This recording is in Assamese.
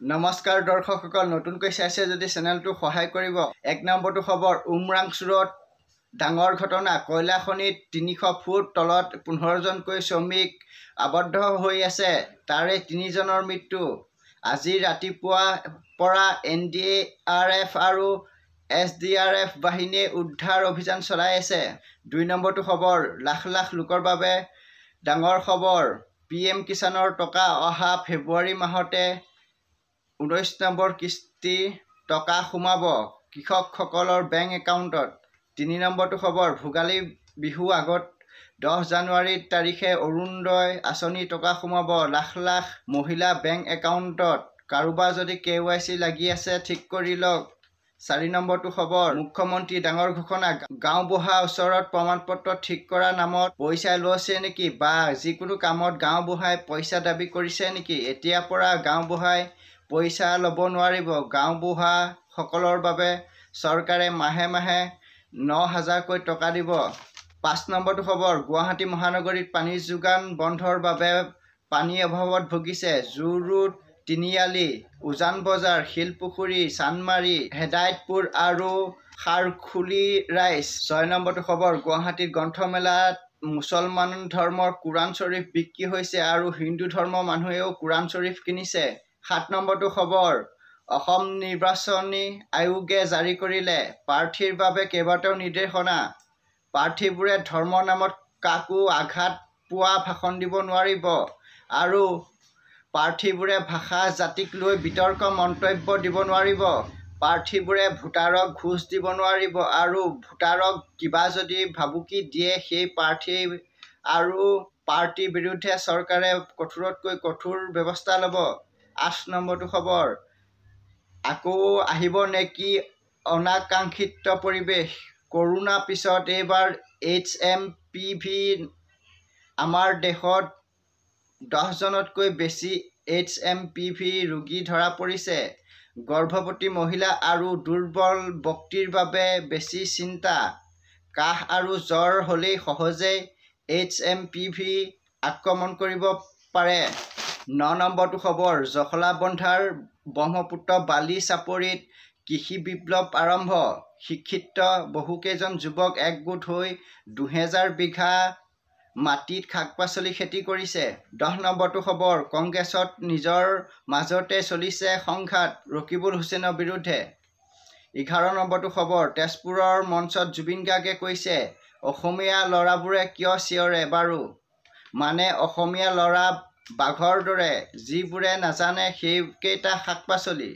নমস্কাৰ দৰ্শকসকল, নতুনকৈ চাইছে যদি চেনেলটো সহায় কৰিব। 1 নম্বৰটো খবৰ, উমৰাংচুৰত ডাঙৰ ঘটনা। কয়লা খনিত 300 ফুট তলত 15জনকৈ শ্ৰমিক আবদ্ধ হৈ আছে। তাৰে 3জনৰ মৃত্যু। আজি ৰাতিপুৱাৰ পৰা NDRF আৰু SDRF বাহিনীয়ে উদ্ধাৰ অভিযান চলাই আছে। 2 নম্বৰটো খবৰ, লাখ লাখ লোকৰ বাবে ডাঙৰ খবৰ। PM কিষাণৰ টকা অহা ফেব্ৰুৱাৰী মাহতে 19 নম্বৰ কিস্তি টকা সোমাব কৃষকসকলৰ বেংক একাউণ্টত। 3 নম্বৰটো খবৰ, ভোগালী বিহু আগত 10 জানুৱাৰী তাৰিখে অৰুণোদয় আঁচনি টকা সোমাব লাখ লাখ মহিলা বেংক একাউণ্টত। কাৰোবাৰ যদি KYC লাগি আছে ঠিক কৰি লওক। 4 নম্বৰটো খবৰ, মুখ্যমন্ত্ৰী ডাঙৰ ঘোষণা। গাঁওবুঢ়া ওচৰত প্ৰমাণপত্ৰ ঠিক কৰাৰ নামত পইচা লৈছে নেকি বা যিকোনো কামত গাঁওবুঢ়াই পইচা দাবী কৰিছে নেকি? এতিয়াৰ পৰা গাঁওবুঢ়াই পইচা ল'ব নোৱাৰিব। গাঁওবুঢ়াসকলৰ বাবে চৰকাৰে মাহে মাহে 9,000কৈ টকা দিব। 5 নম্বৰটো খবৰ, গুৱাহাটী মহানগৰীত পানীৰ যোগান বন্ধৰ বাবে পানীৰ অভাৱত ভুগিছে জু ৰোড, তিনিআলি, উজান বজাৰ, শিলপুখুৰী, চানমাৰী, হেদায়তপুৰ আৰু খাৰঘুলি ৰাইজ। 6 নম্বৰটো খবৰ, গুৱাহাটীত গ্ৰন্থমেলাত মুছলমান ধৰ্মৰ কোৰাণ শ্বৰীফ বিক্ৰী হৈছে আৰু হিন্দু ধৰ্মৰ মানুহেও কোৰাণ শ্বৰীফ কিনিছে। 7 নম্বৰটো খবৰ, অসম নিৰ্বাচনী আয়োগে জাৰি কৰিলে প্ৰাৰ্থীৰ বাবে কেইবাটাও নিৰ্দেশনা। প্ৰাৰ্থীবোৰে ধৰ্মৰ নামত কাকো আঘাত পোৱা ভাষণ দিব নোৱাৰিব আৰু প্ৰাৰ্থীবোৰে ভাষা জাতিক লৈ বিতৰ্ক মন্তব্য দিব নোৱাৰিব। প্ৰাৰ্থীবোৰে ভোটাৰক ঘোচ দিব নোৱাৰিব আৰু ভোটাৰক কিবা যদি ভাবুকি দিয়ে সেই প্ৰাৰ্থী আৰু পাৰ্টিৰ বিৰুদ্ধে চৰকাৰে কঠোৰতকৈ কঠোৰ ব্যৱস্থা ল'ব। 8 নম্বৰটো খবৰ, আকৌ আহিব নেকি অনাকাংক্ষিত পৰিৱেশ? কৰোনাৰ পিছত এইবাৰ HMPV। আমাৰ দেশত 10জনতকৈ বেছি HMPV ৰোগী ধৰা পৰিছে। গৰ্ভৱতী মহিলা আৰু দুৰ্বল ব্যক্তিৰ বাবে বেছি চিন্তা। কাহ আৰু জ্বৰ হ'লেই সহজেই HMPV আক্ৰমণ কৰিব পাৰে। 9 নম্বৰটো খবৰ, জখলাবন্ধাৰ ব্ৰহ্মপুত্ৰ বালি চাপৰিত কৃষি বিপ্লৱ আৰম্ভ। শিক্ষিত বহুকেইজন যুৱক একগোট হৈ 2000 বিঘা মাটিত শাক-পাচলি খেতি কৰিছে। 10 নম্বৰটো খবৰ, কংগ্ৰেছত নিজৰ মাজতে চলিছে সংঘাত ৰকিবুল হুছেইনৰ বিৰুদ্ধে। 11 নম্বৰটো খবৰ, তেজপুৰৰ মঞ্চত জুবিন গাৰ্গে কৈছে, অসমীয়া ল'ৰাবোৰে কিয় চিঞৰে বাৰু? মানে অসমীয়া ল'ৰা বাঘৰ দৰে, যিবোৰে নাজানে সেইকেইটা শাক-পাচলি